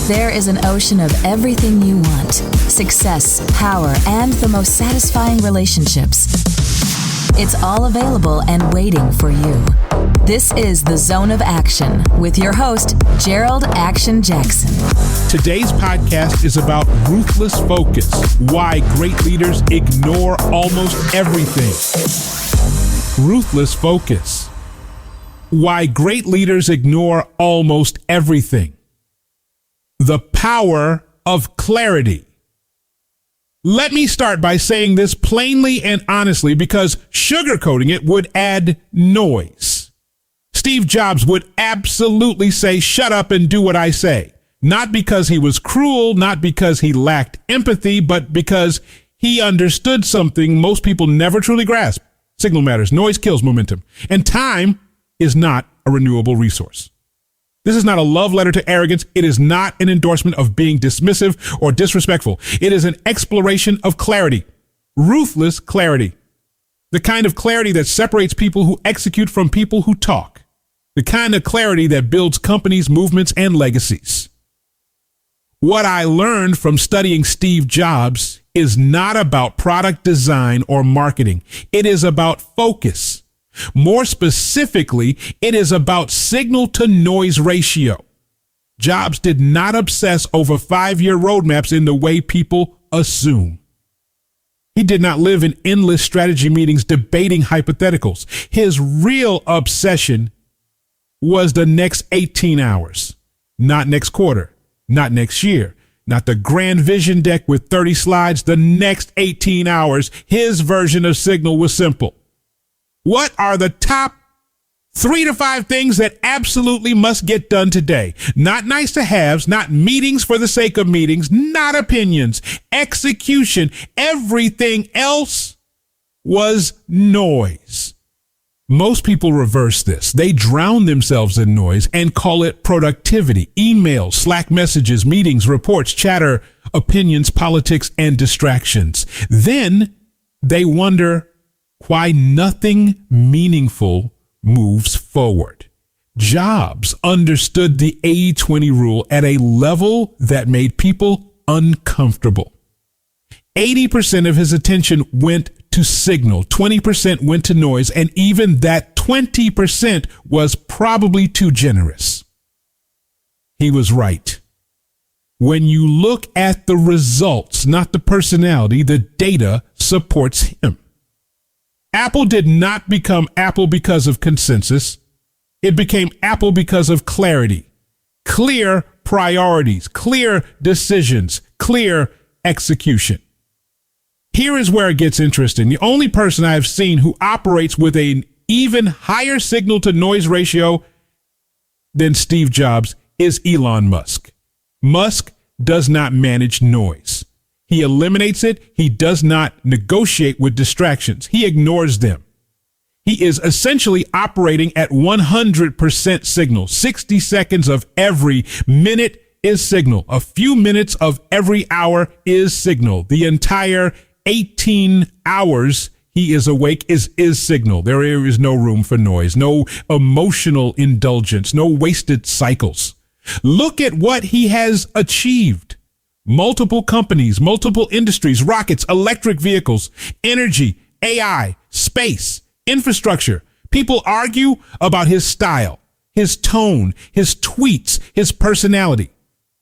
There is an ocean of everything you want: success, power, and the most satisfying relationships. It's all available and waiting for you. This is The Zone of Action with your host, Gerald Action Jackson. Today's podcast is about ruthless focus, why great leaders ignore almost everything. Ruthless focus. Why great leaders ignore almost everything. The power of clarity. Let me start by saying this plainly and honestly, because sugarcoating it would add noise. Steve Jobs would absolutely say, "Shut up and do what I say." Not because he was cruel, not because he lacked empathy, but because he understood something most people never truly grasp. Signal matters. Noise kills momentum. And time is not a renewable resource. This is not a love letter to arrogance. It is not an endorsement of being dismissive or disrespectful. It is an exploration of clarity, ruthless clarity, the kind of clarity that separates people who execute from people who talk, the kind of clarity that builds companies, movements, and legacies. What I learned from studying Steve Jobs is not about product design or marketing. It is about focus. More specifically, it is about signal to noise ratio. Jobs did not obsess over 5-year roadmaps in the way people assume. He did not live in endless strategy meetings debating hypotheticals. His real obsession was the next 18 hours, not next quarter, not next year, not the grand vision deck with 30 slides. The next 18 hours, his version of signal was simple. What are the top 3 to 5 things that absolutely must get done today? Not nice to haves, not meetings for the sake of meetings, not opinions, execution. Everything else was noise. Most people reverse this. They drown themselves in noise and call it productivity. Emails, Slack messages, meetings, reports, chatter, opinions, politics, and distractions. Then they wonder why nothing meaningful moves forward. Jobs understood the 80-20 rule at a level that made people uncomfortable. 80% of his attention went to signal, 20% went to noise, and even that 20% was probably too generous. He was right. When you look at the results, not the personality, the data supports him. Apple did not become Apple because of consensus. It became Apple because of clarity, clear priorities, clear decisions, clear execution. Here is where it gets interesting. The only person I've seen who operates with an even higher signal to noise ratio than Steve Jobs is Elon Musk. Musk does not manage noise. He eliminates it. He does not negotiate with distractions. He ignores them. He is essentially operating at 100% signal. 60 seconds of every minute is signal. A few minutes of every hour is signal. The entire 18 hours he is awake is signal. There is no room for noise, no emotional indulgence, no wasted cycles. Look at what he has achieved. Multiple companies, multiple industries, rockets, electric vehicles, energy, AI, space, infrastructure. People argue about his style, his tone, his tweets, his personality.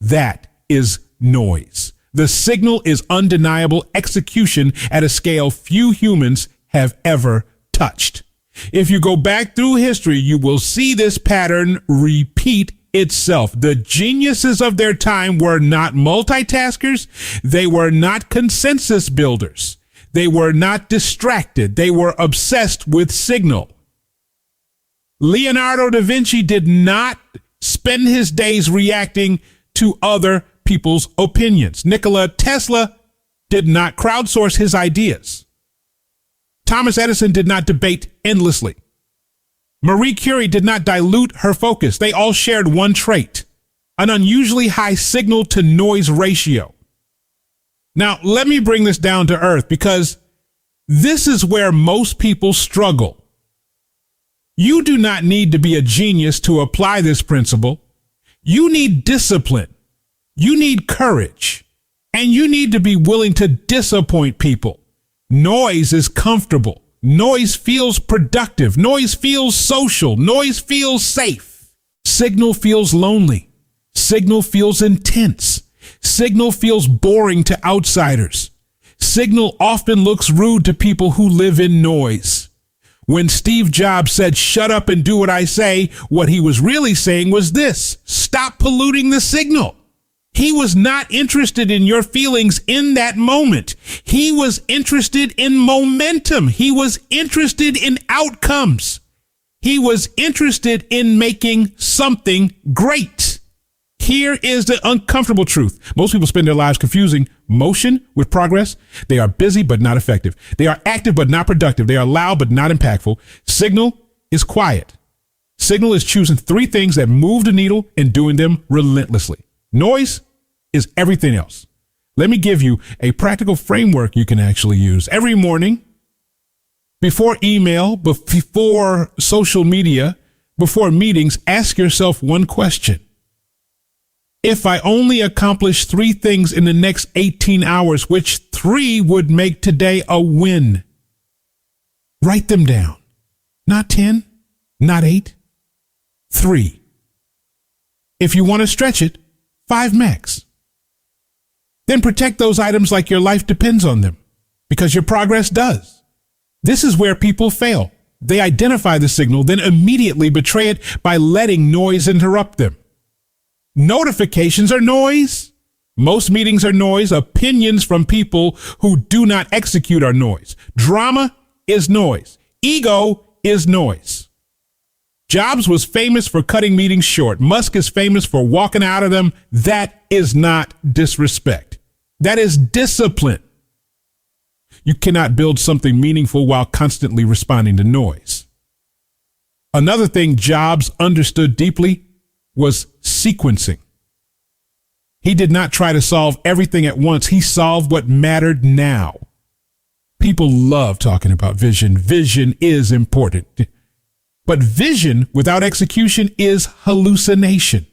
That is noise. The signal is undeniable execution at a scale few humans have ever touched. If you go back through history, you will see this pattern repeat itself. The geniuses of their time were not multitaskers. They were not consensus builders. They were not distracted. They were obsessed with signal. Leonardo da Vinci did not spend his days reacting to other people's opinions. Nikola Tesla did not crowdsource his ideas. Thomas Edison did not debate endlessly. Marie Curie did not dilute her focus. They all shared one trait, an unusually high signal to noise ratio. Now, let me bring this down to earth, because this is where most people struggle. You do not need to be a genius to apply this principle. You need discipline. You need courage, and you need to be willing to disappoint people. Noise is comfortable. Noise feels productive. Noise feels social. Noise feels safe. Signal feels lonely. Signal feels intense. Signal feels boring to outsiders. Signal often looks rude to people who live in noise. When Steve Jobs said, "Shut up and do what I say," what he was really saying was this: stop polluting the signal. He was not interested in your feelings in that moment. He was interested in momentum. He was interested in outcomes. He was interested in making something great. Here is the uncomfortable truth. Most people spend their lives confusing motion with progress. They are busy but not effective. They are active but not productive. They are loud but not impactful. Signal is quiet. Signal is choosing 3 things that move the needle and doing them relentlessly. Noise is everything else. Let me give you a practical framework you can actually use. Every morning, before email, before social media, before meetings, ask yourself one question. If I only accomplish 3 things in the next 18 hours, which 3 would make today a win? Write them down. Not 10, not 8, 3. If you want to stretch it, 5 max. Then protect those items like your life depends on them, because your progress does. This is where people fail. They identify the signal, then immediately betray it by letting noise interrupt them. Notifications are noise. Most meetings are noise. Opinions from people who do not execute are noise. Drama is noise. Ego is noise. Jobs was famous for cutting meetings short. Musk is famous for walking out of them. That is not disrespect. That is discipline. You cannot build something meaningful while constantly responding to noise. Another thing Jobs understood deeply was sequencing. He did not try to solve everything at once. He solved what mattered now. People love talking about vision. Vision is important. But vision without execution is hallucination.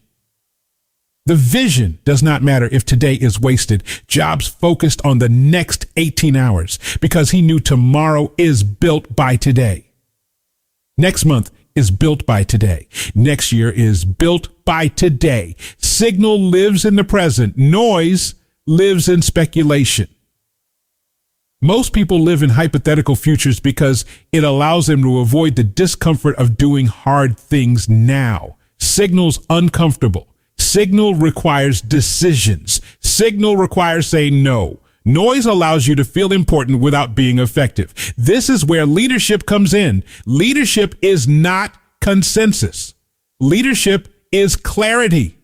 The vision does not matter if today is wasted. Jobs focused on the next 18 hours because he knew tomorrow is built by today. Next month is built by today. Next year is built by today. Signal lives in the present. Noise lives in speculation. Most people live in hypothetical futures because it allows them to avoid the discomfort of doing hard things now. Signal's uncomfortable. Signal requires decisions. Signal requires saying no. Noise allows you to feel important without being effective. This is where leadership comes in. Leadership is not consensus. Leadership is clarity.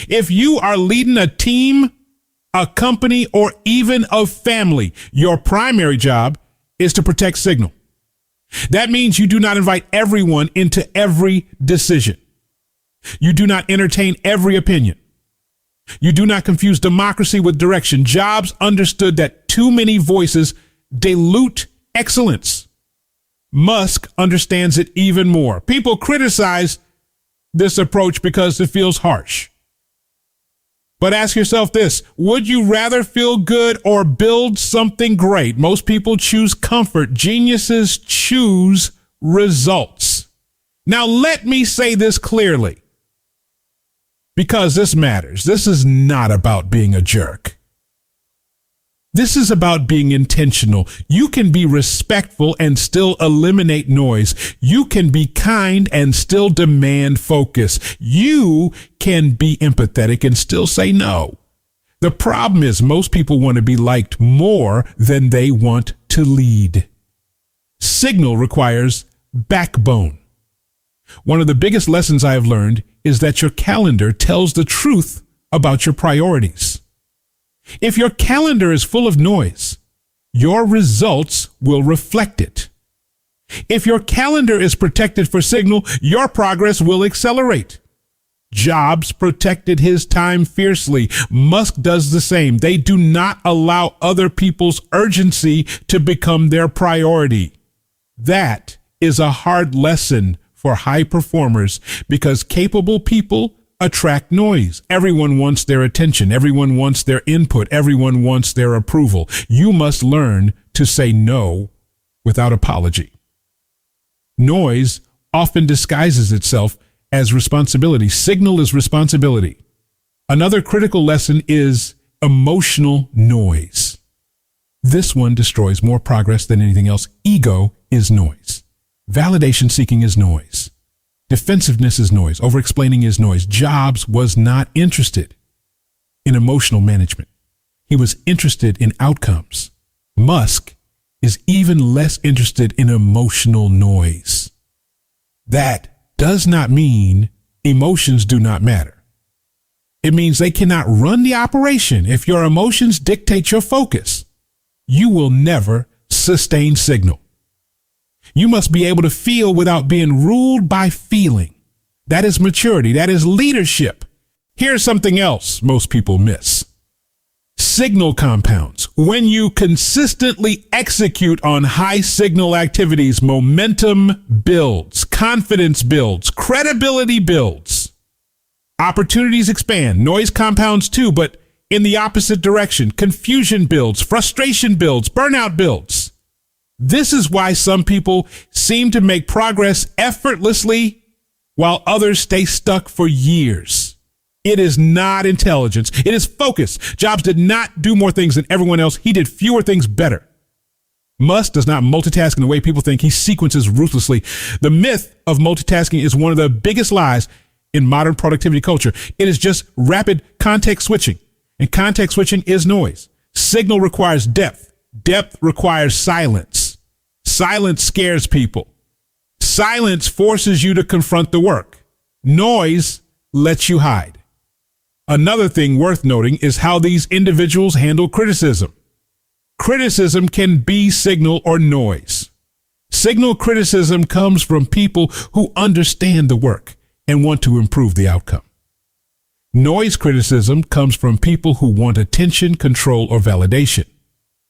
If you are leading a team, a company, or even a family, your primary job is to protect signal. That means you do not invite everyone into every decision. You do not entertain every opinion. You do not confuse democracy with direction. Jobs understood that too many voices dilute excellence. Musk understands it even more. People criticize this approach because it feels harsh. But ask yourself this: would you rather feel good or build something great? Most people choose comfort. Geniuses choose results. Now, let me say this clearly, because this matters. This is not about being a jerk. This is about being intentional. You can be respectful and still eliminate noise. You can be kind and still demand focus. You can be empathetic and still say no. The problem is most people want to be liked more than they want to lead. Signal requires backbone. One of the biggest lessons I have learned is that your calendar tells the truth about your priorities. If your calendar is full of noise, your results will reflect it. If your calendar is protected for signal, your progress will accelerate. Jobs protected his time fiercely. Musk does the same. They do not allow other people's urgency to become their priority. That is a hard lesson for high performers, because capable people attract noise. Everyone wants their attention. Everyone wants their input. Everyone wants their approval. You must learn to say no without apology. Noise often disguises itself as responsibility. Signal is responsibility. Another critical lesson is emotional noise. This one destroys more progress than anything else. Ego is noise. Validation seeking is noise. Defensiveness is noise. Over-explaining is noise. Jobs was not interested in emotional management. He was interested in outcomes. Musk is even less interested in emotional noise. That does not mean emotions do not matter. It means they cannot run the operation. If your emotions dictate your focus, you will never sustain signal. You must be able to feel without being ruled by feeling. That is maturity. That is leadership. Here's something else most people miss. Signal compounds. When you consistently execute on high signal activities, momentum builds, confidence builds, credibility builds. Opportunities expand. Noise compounds too, but in the opposite direction. Confusion builds, frustration builds, burnout builds. This is why some people seem to make progress effortlessly while others stay stuck for years. It is not intelligence. It is focus. Jobs did not do more things than everyone else. He did fewer things better. Musk does not multitask in the way people think. He sequences ruthlessly. The myth of multitasking is one of the biggest lies in modern productivity culture. It is just rapid context switching. And context switching is noise. Signal requires depth. Depth requires silence. Silence scares people. Silence forces you to confront the work. Noise lets you hide. Another thing worth noting is how these individuals handle criticism. Criticism can be signal or noise. Signal criticism comes from people who understand the work and want to improve the outcome. Noise criticism comes from people who want attention, control, or validation.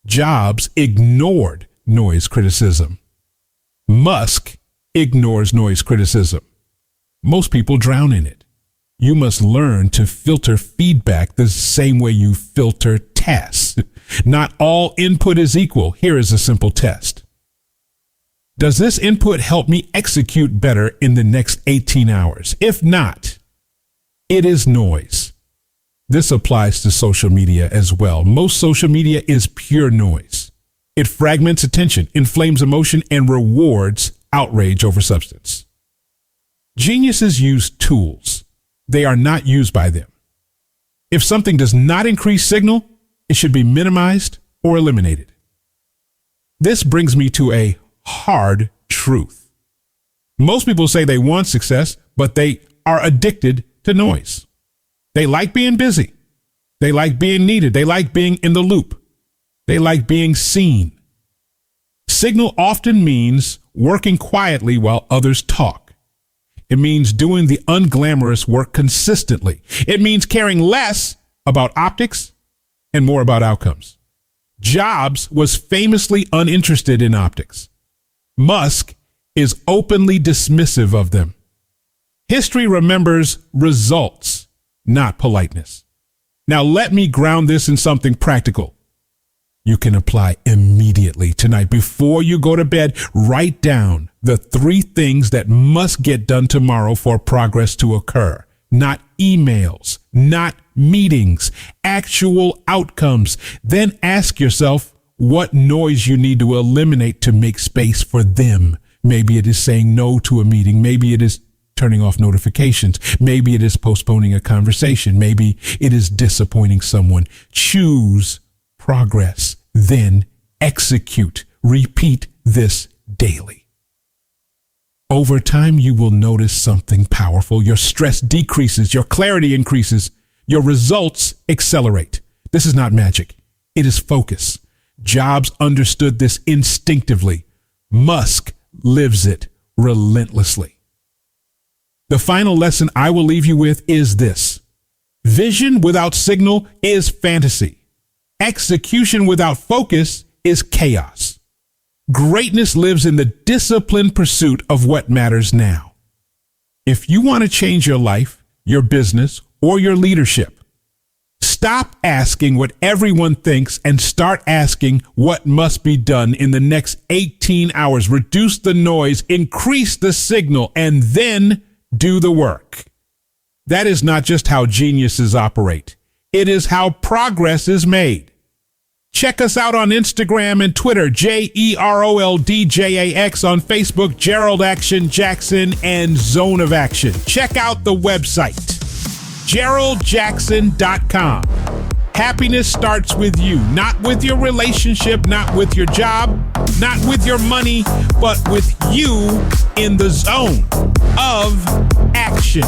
Jobs ignored noise criticism. Musk ignores noise criticism. Most people drown in it. You must learn to filter feedback the same way you filter tasks. Not all input is equal. Here is a simple test. Does this input help me execute better in the next 18 hours? If not, it is noise. This applies to social media as well. Most social media is pure noise. It fragments attention, inflames emotion, and rewards outrage over substance. Geniuses use tools. They are not used by them. If something does not increase signal, it should be minimized or eliminated. This brings me to a hard truth. Most people say they want success, but they are addicted to noise. They like being busy. They like being needed. They like being in the loop. They like being seen. Signal often means working quietly while others talk. It means doing the unglamorous work consistently. It means caring less about optics and more about outcomes. Jobs was famously uninterested in optics. Musk is openly dismissive of them. History remembers results, not politeness. Now let me ground this in something practical you can apply immediately tonight. Before you go to bed, write down the 3 things that must get done tomorrow for progress to occur. Not emails, not meetings, actual outcomes. Then ask yourself what noise you need to eliminate to make space for them. Maybe it is saying no to a meeting. Maybe it is turning off notifications. Maybe it is postponing a conversation. Maybe it is disappointing someone. Choose progress, then execute. Repeat this daily. Over time, you will notice something powerful. Your stress decreases, your clarity increases, your results accelerate. This is not magic. It is focus. Jobs understood this instinctively. Musk lives it relentlessly. The final lesson I will leave you with is this. Vision without signal is fantasy. Execution without focus is chaos. Greatness lives in the disciplined pursuit of what matters now. If you want to change your life, your business, or your leadership. Stop asking what everyone thinks and start asking what must be done in the next 18 hours. Reduce the noise, increase the signal, and then do the work. That is not just how geniuses operate. It is how progress is made. Check us out on Instagram and Twitter, JEROLDJAX, on Facebook, Gerald Action Jackson, and Zone of Action. Check out the website, GeraldJackson.com. Happiness starts with you, not with your relationship, not with your job, not with your money, but with you in the zone of action.